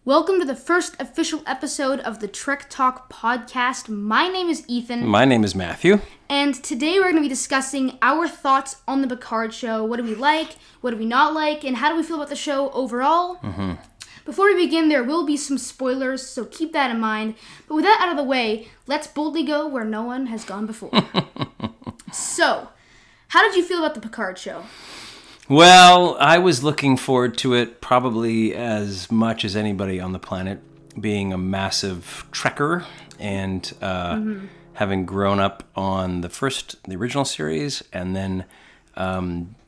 Welcome to the first official episode of the Trek Talk podcast. My name is Ethan. My name is Matthew. And today we're going to be discussing our thoughts on the Picard show. What do we like? What do we not like? And how do we feel about the show overall? Mm-hmm. Before we begin, there will be some spoilers, so keep that in mind. But with that out of the way, let's boldly go where no one has gone before. So, how did you feel about the Picard show? Well, I was looking forward to it probably as much as anybody on the planet, being a massive Trekker and having grown up on the original series, and then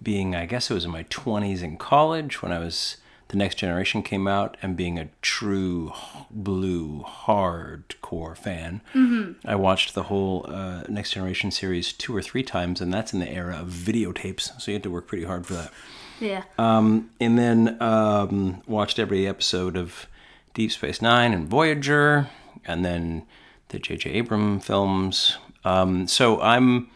being, I guess it was in my 20s in college when The Next Generation came out, and being a true blue hardcore fan. Mm-hmm. I watched the whole Next Generation series 2 or 3 times, and that's in the era of videotapes, so you had to work pretty hard for that. Yeah. And then watched every episode of Deep Space Nine and Voyager, and then the J.J. Abrams films. So I'm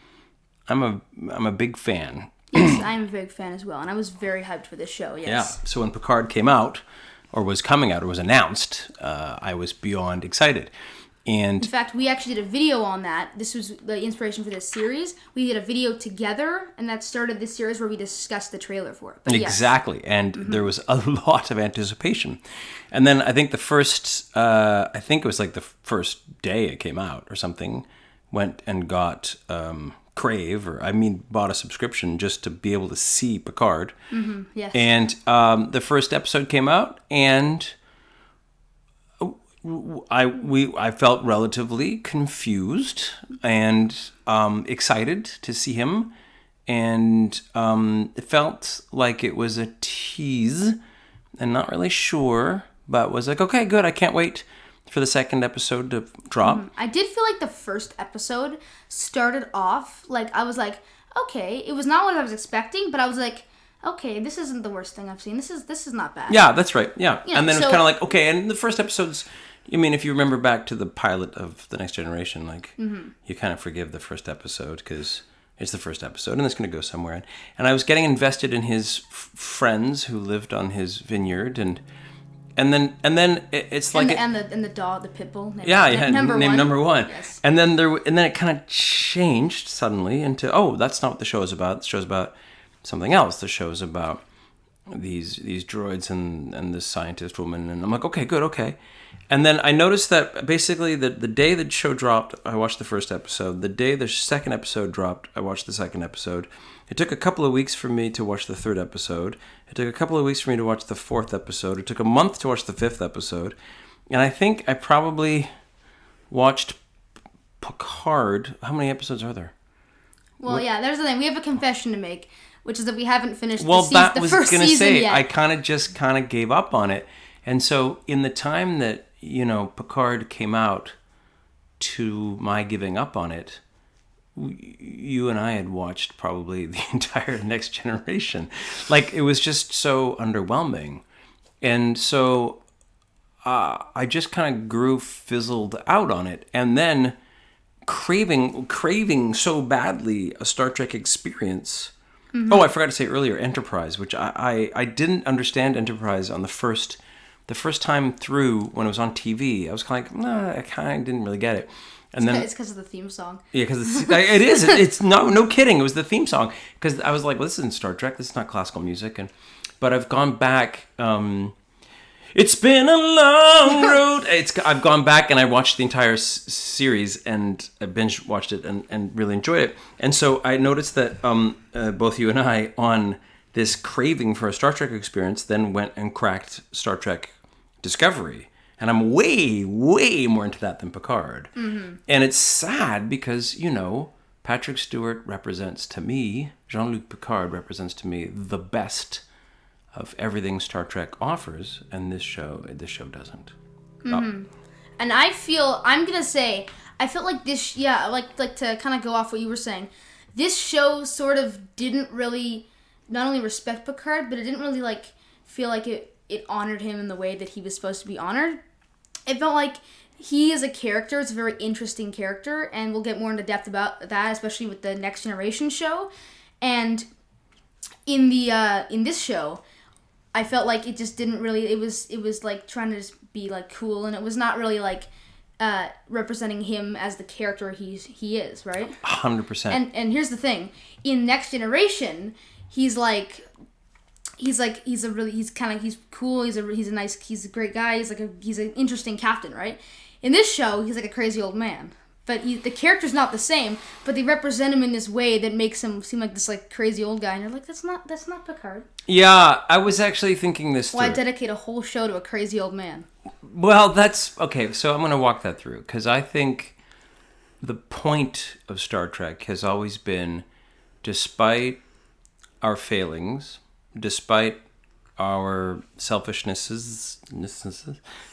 a big fan. Yes, I'm a big fan as well, and I was very hyped for this show, yes. Yeah, so when Picard came out, or was coming out, or was announced, I was beyond excited. And in fact, we actually did a video on that. This was the inspiration for this series. We did a video together, and that started this series where we discussed the trailer for it. But exactly, yes. And there was a lot of anticipation. And then I think it was like the first day it came out or something, went and got bought a subscription just to be able to see Picard. Mm-hmm, yes. And the first episode came out, and I felt relatively confused and excited to see him, and it felt like it was a tease, and not really sure, but was like, okay, good, I can't wait for the second episode to drop. Mm-hmm. I did feel like the first episode started off, like, I was like, okay, it was not what I was expecting, but I was like, okay, this isn't the worst thing I've seen. This is not bad. Yeah, that's right, yeah. And then it was kind of like, okay, and the first episode's, I mean, if you remember back to the pilot of The Next Generation, like, you kind of forgive the first episode because it's the first episode and it's going to go somewhere. And I was getting invested in his friends who lived on his vineyard, and then it's like and the dog, the pit bull. Named number one. Yes. And then it kind of changed suddenly into, oh, that's not what the show is about. The show's about something else. The show's about these droids and this scientist woman, and I'm like, okay, good, okay. And then I noticed that basically the day the show dropped, I watched the first episode. The day the second episode dropped, I watched the second episode. It took a couple of weeks for me to watch the third episode. It took a couple of weeks for me to watch the fourth episode. It took a month to watch the fifth episode. And I think I probably watched Picard. How many episodes are there? Well, yeah, there's the thing. We have a confession to make, which is that we haven't finished the first season yet. I kind of gave up on it. And so in the time that, Picard came out to my giving up on it, you and I had watched probably the entire Next Generation. Like, it was just so underwhelming. And so I just kind of fizzled out on it. And then craving so badly a Star Trek experience. Mm-hmm. Oh, I forgot to say earlier, Enterprise, which I didn't understand Enterprise on the first time through when it was on TV. I was kind of like, nah, I kind of didn't really get it. And then it's because of the theme song. Yeah, because it is. It's no kidding. It was the theme song, because I was like, well, this isn't Star Trek. This is not classical music. But I've gone back. It's been a long road. I've gone back and I watched the entire series, and I binge watched it and really enjoyed it. And so I noticed that both you and I, on this craving for a Star Trek experience, then went and cracked Star Trek Discovery. And I'm way, way more into that than Picard. Mm-hmm. And it's sad because, Patrick Stewart represents to me, Jean-Luc Picard represents to me the best of everything Star Trek offers, and this show doesn't. Mm-hmm. Oh. And I feel like this, like to kind of go off what you were saying, this show sort of didn't really not only respect Picard, but it didn't really feel like it honored him in the way that he was supposed to be honored. It felt like he as a character is a very interesting character, and we'll get more into depth about that, especially with the Next Generation show. And in this show, I felt like it just didn't really. It was like trying to just be like cool, and it was not really like representing him as the character he is, right? 100%. And here's the thing: in Next Generation, he's cool. He's a great guy. He's an interesting captain, right? In this show, he's like a crazy old man. But the character's not the same, but they represent him in this way that makes him seem like this like crazy old guy. And you're like, that's not Picard. Yeah, I was actually thinking this through. Why dedicate a whole show to a crazy old man? Well, that's okay. So I'm going to walk that through because I think the point of Star Trek has always been, despite our failings, despite our selfishnesses,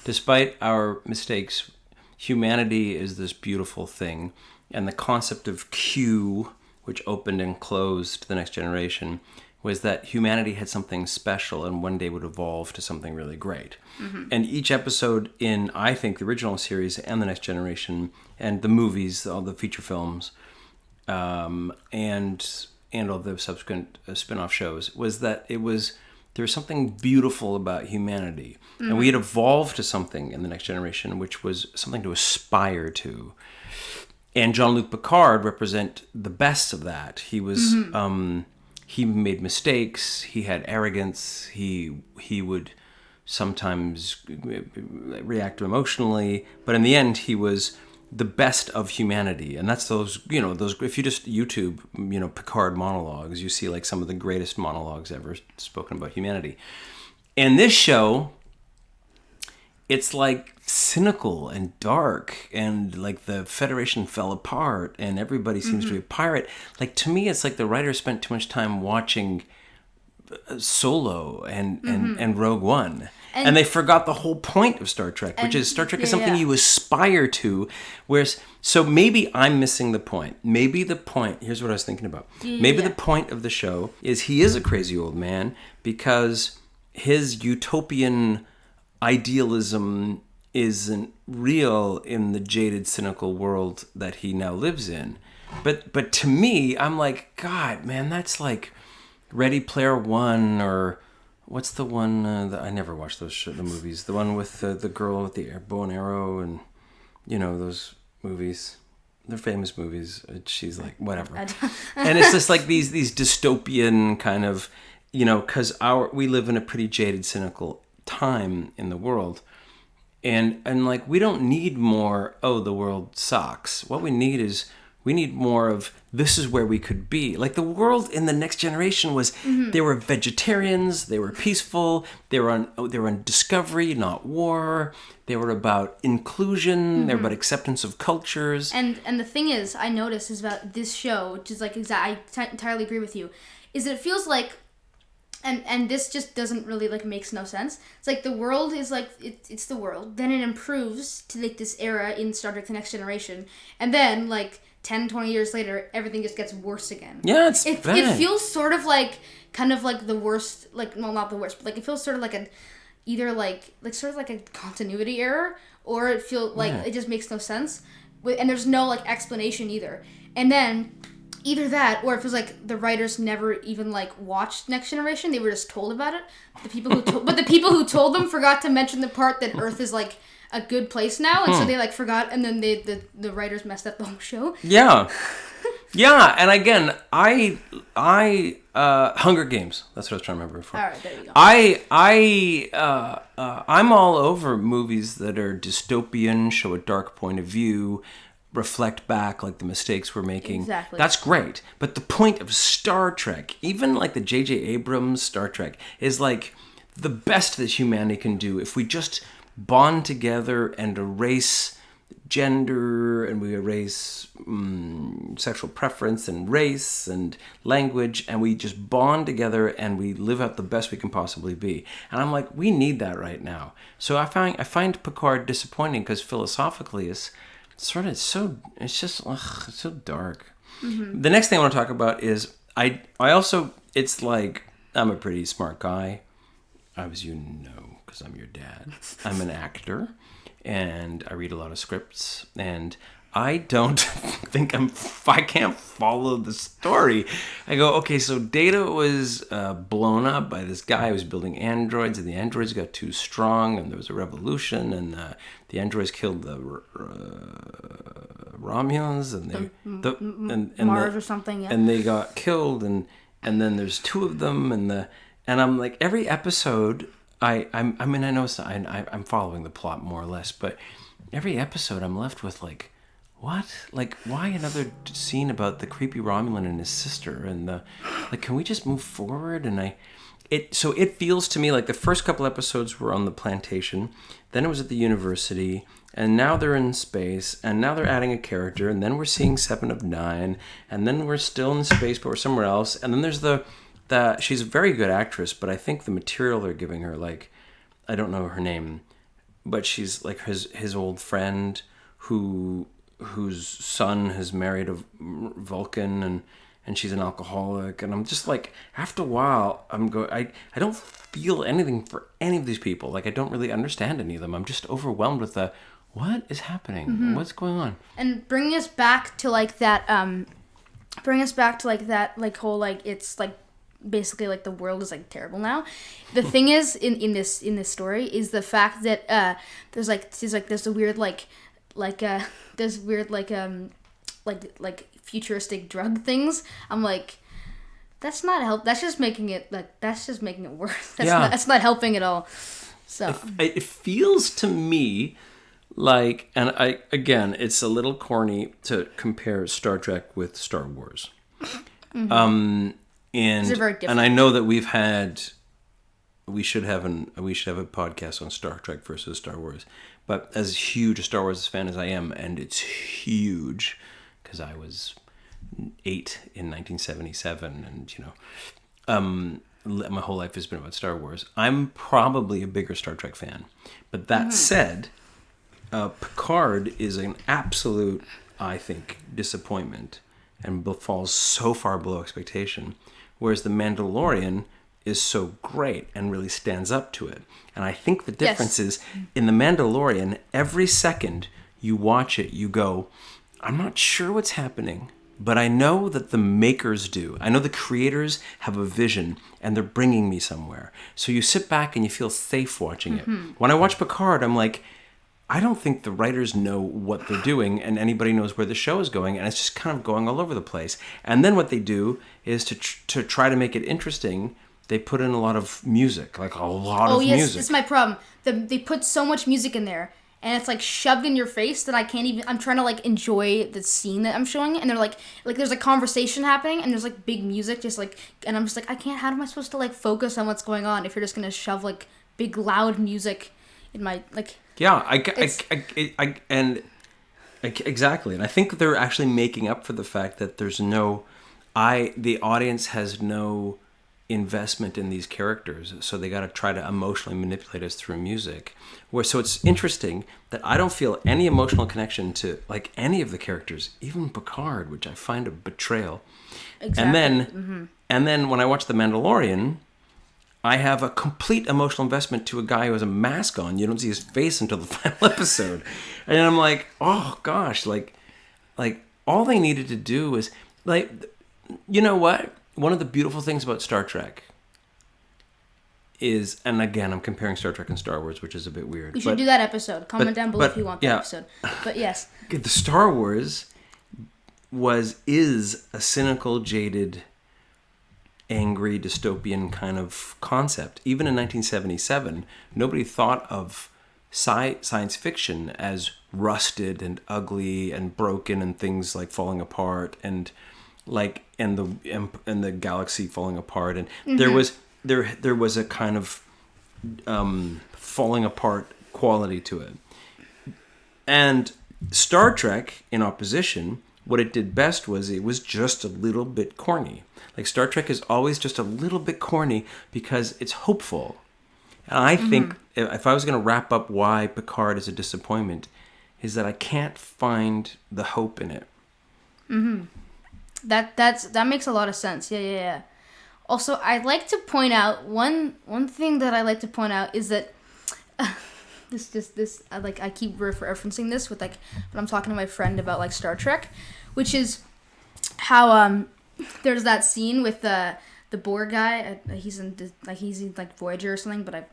despite our mistakes, humanity is this beautiful thing. And the concept of Q, which opened and closed The Next Generation, was that humanity had something special and one day would evolve to something really great. Mm-hmm. And each episode in, I think, the original series and The Next Generation and the movies, all the feature films, and all the subsequent spin-off shows, was that there was something beautiful about humanity. Mm-hmm. And we had evolved to something in The Next Generation, which was something to aspire to. And Jean-Luc Picard represent the best of that. He was, he made mistakes. He had arrogance. He would sometimes react emotionally. But in the end, he was the best of humanity. And that's those, if you just YouTube, Picard monologues, you see like some of the greatest monologues ever spoken about humanity. And this show, it's like cynical and dark, and like the Federation fell apart and everybody seems to be a pirate. Like, to me, it's like the writer spent too much time watching Solo and Rogue One. And they forgot the whole point of Star Trek, which is Star Trek is something you aspire to. Whereas, so maybe I'm missing the point. Maybe the point, here's what I was thinking about. Maybe the point of the show is he is a crazy old man because his utopian idealism isn't real in the jaded, cynical world that he now lives in. But to me, I'm like, God, man, that's like Ready Player One, or what's the one that I never watched the movies. The one with the girl with the bow and arrow, and those movies. They're famous movies. She's like whatever, and it's just like these dystopian kind of, because we live in a pretty jaded, cynical time in the world. And like, we don't need more, the world sucks. What we need more of, this is where we could be. Like, the world in The Next Generation was, they were vegetarians, they were peaceful, they were on discovery, not war. They were about inclusion, they were about acceptance of cultures. And the thing is, I noticed is about this show, which is like, I entirely agree with you, is that it feels like, and this just doesn't really, like, makes no sense. It's like the world is like, it's the world. Then it improves to, like, this era in Star Trek The Next Generation. And then, like, 10, 20 years later, everything just gets worse again. Yeah, it feels sort of like, kind of like the worst, like, well, not the worst, but, like, it feels sort of like either, like sort of like a continuity error, or it feels like it just makes no sense. And there's no, like, explanation either. And then either that, or it feels like the writers never even, like, watched Next Generation. They were just told about it. But the people who told them forgot to mention the part that Earth is, like, a good place now, and so they, like, forgot, and then the writers messed up the whole show. Yeah. Yeah, and again, I Hunger Games. That's what I was trying to remember before. All right, there you go. I'm all over movies that are dystopian, show a dark point of view, reflect back, like, the mistakes we're making. Exactly. That's great. But the point of Star Trek, even like the J.J. Abrams Star Trek, is like the best that humanity can do if we just bond together and erase gender, and we erase sexual preference and race and language, and we just bond together and we live out the best we can possibly be. And I'm like, we need that right now. So I find Picard disappointing because philosophically it's so dark. Mm-hmm. The next thing I want to talk about is I also, it's like, I'm a pretty smart guy, as you know, because I'm your dad. I'm an actor, and I read a lot of scripts, and I don't think I can't follow the story. I go, okay, so Data was blown up by this guy who was building androids, and the androids got too strong, and there was a revolution, and the androids killed the Romulans, and Mars or something, yeah. and they got killed, and then there's two of them, and I'm like, every episode, I mean, I know I'm following the plot more or less, but every episode I'm left with like, what? Like, why another scene about the creepy Romulan and his sister? And can we just move forward? And so it feels to me like the first couple episodes were on the plantation, then it was at the university, and now they're in space, and now they're adding a character, and then we're seeing 7 of 9, and then we're still in space, but we're somewhere else. And then there's she's a very good actress, but I think the material they're giving her, like, I don't know her name, but she's like his old friend whose son has married a Vulcan, and she's an alcoholic, and I'm just like, after a while, I don't feel anything for any of these people. Like, I don't really understand any of them. I'm just overwhelmed with what is happening? Mm-hmm. What's going on? And bring us back to that whole, like, it's like basically like the world is like terrible now. The thing is in this story is the fact that there's a weird like futuristic drug things. I'm like, that's not help. That's just making it worse. That's not helping at all. So it feels to me like, and again, it's a little corny to compare Star Trek with Star Wars. Mm-hmm. And I know that we should have a podcast on Star Trek versus Star Wars. But as huge a Star Wars fan as I am, and it's huge because I was 8 in 1977, and my whole life has been about Star Wars. I'm probably a bigger Star Trek fan. But that said, Picard is an absolute, I think, disappointment and falls so far below expectation. Whereas The Mandalorian is so great and really stands up to it. And I think the difference is, in The Mandalorian, every second you watch it, you go, I'm not sure what's happening, but I know that the makers do. I know the creators have a vision, and they're bringing me somewhere. So you sit back and you feel safe watching it. When I watch Picard, I'm like, I don't think the writers know what they're doing, and anybody knows where the show is going, and it's just kind of going all over the place. And then what they do is to try to make it interesting, they put in a lot of music, like a lot of music. Oh yes, that's my problem. They put so much music in there, and it's like shoved in your face that I can't even. I'm trying to like enjoy the scene that I'm showing, and they're like there's a conversation happening, and there's like big music, just like, and I'm just like, I can't. How am I supposed to like focus on what's going on if you're just gonna shove like big loud music in my like? Yeah, exactly, and I think they're actually making up for the fact that there's the audience has no investment in these characters, so they got to try to emotionally manipulate us through music. So it's interesting that I don't feel any emotional connection to like any of the characters, even Picard, which I find a betrayal. Exactly. And then when I watch The Mandalorian, I have a complete emotional investment to a guy who has a mask on. You don't see his face until the final episode. And I'm like, oh gosh, like all they needed to do was like, you know what? One of the beautiful things about Star Trek is, and again, I'm comparing Star Trek and Star Wars, which is a bit weird. We should do that episode. Comment down below if you want that episode. But yes. The Star Wars is a cynical, jaded, angry, dystopian kind of concept. Even in 1977, nobody thought of science fiction as rusted and ugly and broken and things like falling apart and like and the galaxy falling apart, and there was a kind of falling apart quality to it. And Star Trek, in opposition, what it did best was it was just a little bit corny. Like Star Trek is always just a little bit corny because it's hopeful. And I think if I was going to wrap up why Picard is a disappointment, is that I can't find the hope in it. Mm-hmm. That makes a lot of sense. Yeah. Also, I'd like to point out one thing that I like to point out is that I keep referencing this with like when I'm talking to my friend about like Star Trek, which is how there's that scene with the Borg guy. He's in Voyager or something, but I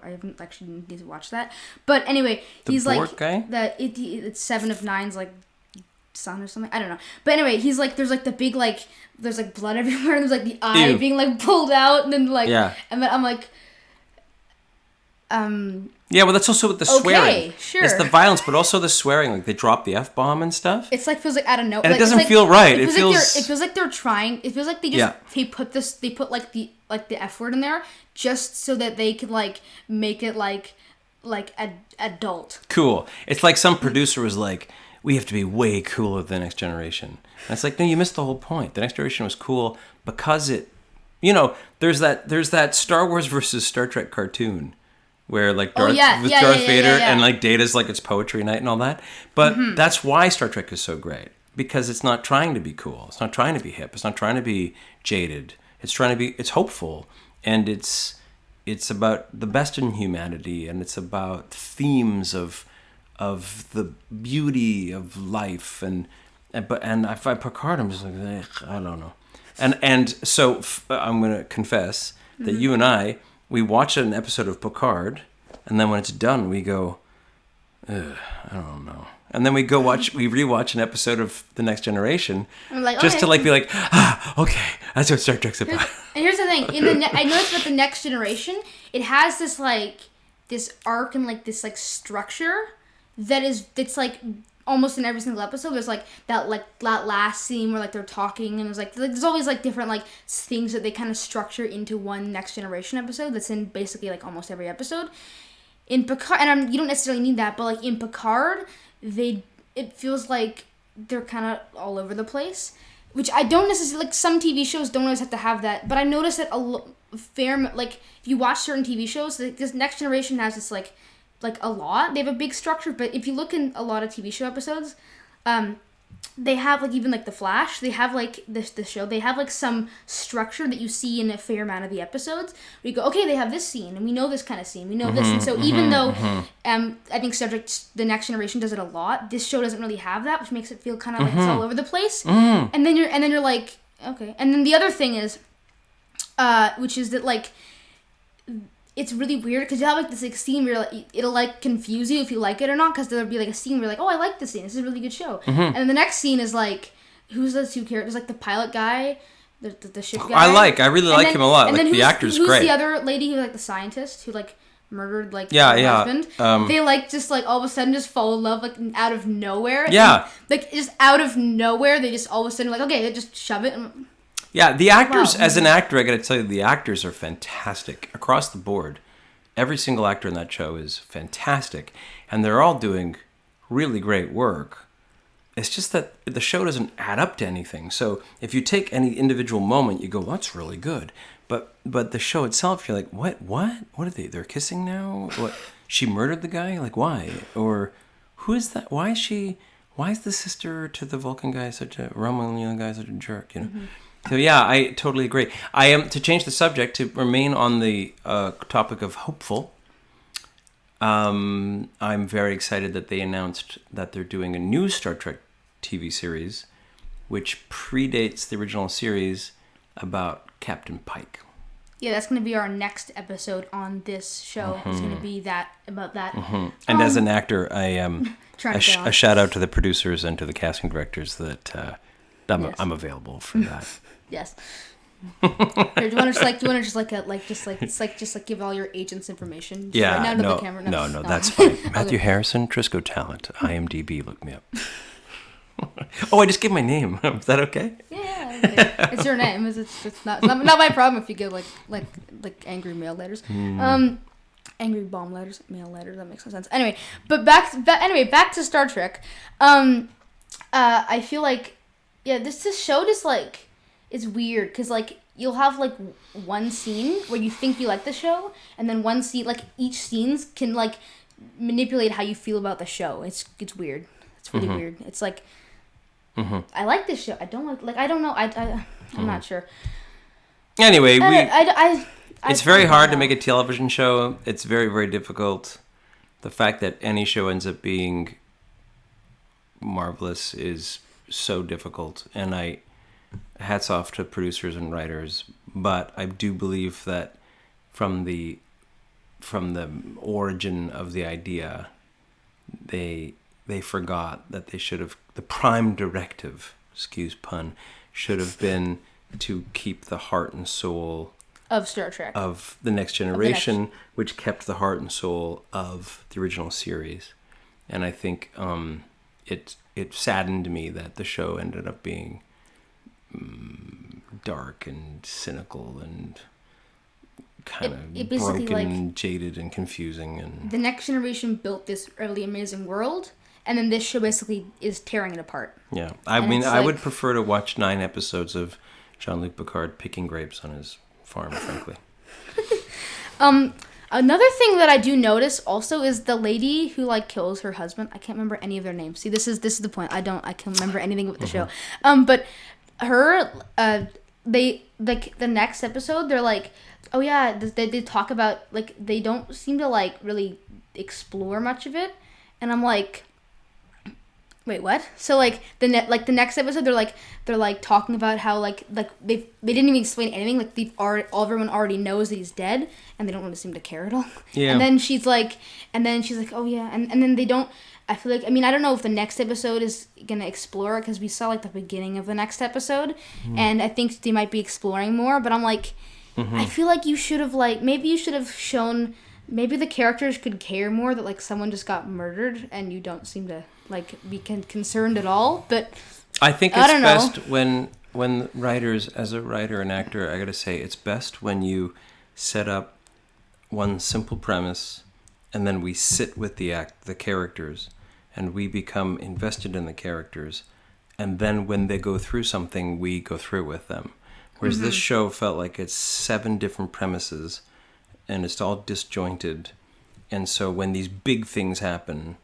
haven't actually need to watch that. But anyway, he's the Borg like guy? It's Seven of Nine's like son or something. I don't know. But anyway, he's like there's like the big like there's like blood everywhere and there's like the eye being like pulled out and then like and then I'm like yeah, well, that's also with the swearing. Sure. It's the violence, but also the swearing. Like they drop the F-bomb and stuff. It's like feels like out of nowhere, and like, it doesn't feel right. It feels like they're trying. It feels like they just they put like the F word in there just so that they could like make it like adult. Cool. It's like some producer was like, we have to be way cooler than the Next Generation. And it's like, no, you missed the whole point. The Next Generation was cool because it, there's that Star Wars versus Star Trek cartoon where like Darth Vader and like Data's like it's poetry night and all that. But that's why Star Trek is so great, because it's not trying to be cool. It's not trying to be hip. It's not trying to be jaded. It's hopeful, and it's about the best in humanity, and it's about themes of the beauty of life, and I find Picard, I'm just like, I don't know, and so I'm gonna confess that you and we watch an episode of Picard, and then when it's done, we go, I don't know. And then we rewatch an episode of The Next Generation, like, just to like be like, okay, that's what Star Trek's about. And here's the thing: I noticed with The Next Generation, it has this arc and like this like structure that's like almost in every single episode. There's like that last scene where like they're talking, and there's always like different like things that they kind of structure into one Next Generation episode that's in basically like almost every episode. In Picard, and you don't necessarily need that, but like in Picard, it feels like they're kind of all over the place, which I don't necessarily like. Some TV shows don't always have to have that, but I noticed that like if you watch certain TV shows, this Next Generation has this like a lot. They have a big structure, but if you look in a lot of TV show episodes, they have like even like The Flash. They have like this show. They have like some structure that you see in a fair amount of the episodes. Where you go, okay, they have this scene, and we know this kind of scene. We know this, and so even though I think Star Trek: The Next Generation does it a lot, this show doesn't really have that, which makes it feel kind of like it's all over the place. And then you're like, okay. And then the other thing is, which is that like, it's really weird because you have like this like scene where like, it'll like confuse you if you like it or not, because there'll be like a scene where you're like, oh, I like this scene, this is a really good show. And then the next scene is like, who's the two characters, like the pilot guy, the ship guy. I really like him a lot. Like the actor's great. Who's the other lady who like the scientist who like murdered like her husband? They like just like all of a sudden just fall in love like out of nowhere. Yeah. And, like just out of nowhere, they just all of a sudden like, okay, just shove it. Yeah, the actors, as an actor, I gotta tell you, the actors are fantastic across the board. Every single actor in that show is fantastic, and they're all doing really great work. It's just that the show doesn't add up to anything. So if you take any individual moment, you go, well, that's really good. But the show itself, you're like, what are they? They're kissing now? What? She murdered the guy? Like, why? Or who is that? Why is the sister to the Vulcan guy such a Romulan guy such a jerk? So yeah, I totally agree. I am to change the subject to remain on the topic of hopeful. I'm very excited that they announced that they're doing a new Star Trek TV series, which predates the original series about Captain Pike. Yeah, that's going to be our next episode on this show. It's going to be about that. And as an actor, I am a shout out to the producers and to the casting directors that I'm available for that. Yes. Do you want to just give all your agents' information? Just Yeah. right now to No, the camera? no, that's fine. Matthew Harrison, Trisco Talent, IMDb. Look me up. Oh, I just gave my name. Is that okay? Yeah. Okay. It's your name. It's not my problem if you get like angry mail letters. Angry bomb letters, mail letters. That makes no sense. Anyway, but back to Star Trek. I feel like this show just like. It's weird because like you'll have like one scene where you think you like the show, and then one scene like each scenes can like manipulate how you feel about the show. It's weird. It's really weird. It's like I like this show. I don't like I don't know. I'm not sure. Anyway, it's very hard to make a television show. It's very, very difficult. the fact that any show ends up being marvelous is so difficult. And hats off to producers and writers, but I do believe that from the origin of the idea, they forgot that they should have, the prime directive, excuse pun, should have been to keep the heart and soul of Star Trek, of The Next Generation, which kept the heart and soul of the original series. And I think it saddened me that the show ended up being dark and cynical and kind of broken, jaded, and confusing. And The Next Generation built this really amazing world, and then this show basically is tearing it apart. Yeah, I mean, I would prefer to watch 9 episodes of Jean-Luc Picard picking grapes on his farm, frankly. Another thing that I do notice also is the lady who kills her husband. I can't remember any of their names. See, this is the point. I can remember anything about the show. But her, the next episode, they're like, oh yeah, they talk about, they don't seem to really explore much of it, and I'm like, wait, what? So the next episode, they're talking about how they didn't even explain anything. Everyone already knows that he's dead, and they don't really seem to care at all. Yeah. And then she's like, oh yeah, and then they don't. I feel like, I mean, I don't know if the next episode is gonna explore it, because we saw the beginning of the next episode, and I think they might be exploring more. But I'm like, I feel like you should have maybe you should have shown. Maybe the characters could care more that someone just got murdered and you don't seem to be concerned at all. But I think it's best when writers, as a writer and actor, I gotta say, it's best when you set up one simple premise and then we sit with the characters and we become invested in the characters, and then when they go through something, we go through with them. Whereas this show felt like it's 7 different premises and it's all disjointed, and so when these big things happen,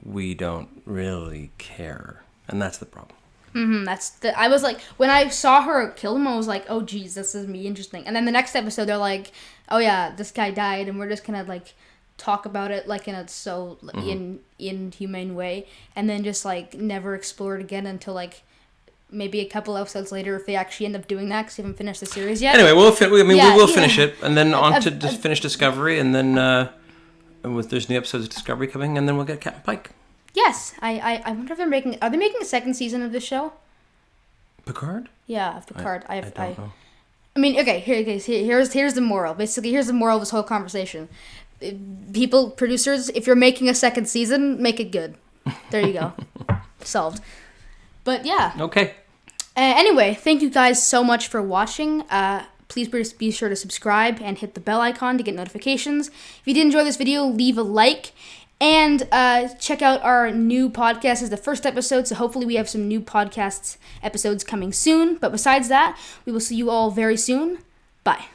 we don't really care, and that's the problem. I was like, when I saw her kill him, I was like, oh geez, this is me interesting. And then the next episode, they're like, oh yeah, this guy died, and we're just gonna talk about it in a so inhumane way, and then just never explore it again until maybe a couple episodes later, if they actually end up doing that, because we haven't finished the series yet. Anyway, we will finish it, and then on to finish Discovery, and then there's new episodes of Discovery coming, and then we'll get Captain Pike. Yes, I wonder if are they making a second season of this show? Picard? Yeah, of Picard. I don't know. I mean, okay, here's the moral. Basically, here's the moral of this whole conversation. Producers, if you're making a second season, make it good. There you go. Solved. But yeah. Okay. Anyway, thank you guys so much for watching. Please be sure to subscribe and hit the bell icon to get notifications. If you did enjoy this video, leave a like. And check out our new podcast as the first episode. So hopefully we have some new podcast episodes coming soon. But besides that, we will see you all very soon. Bye.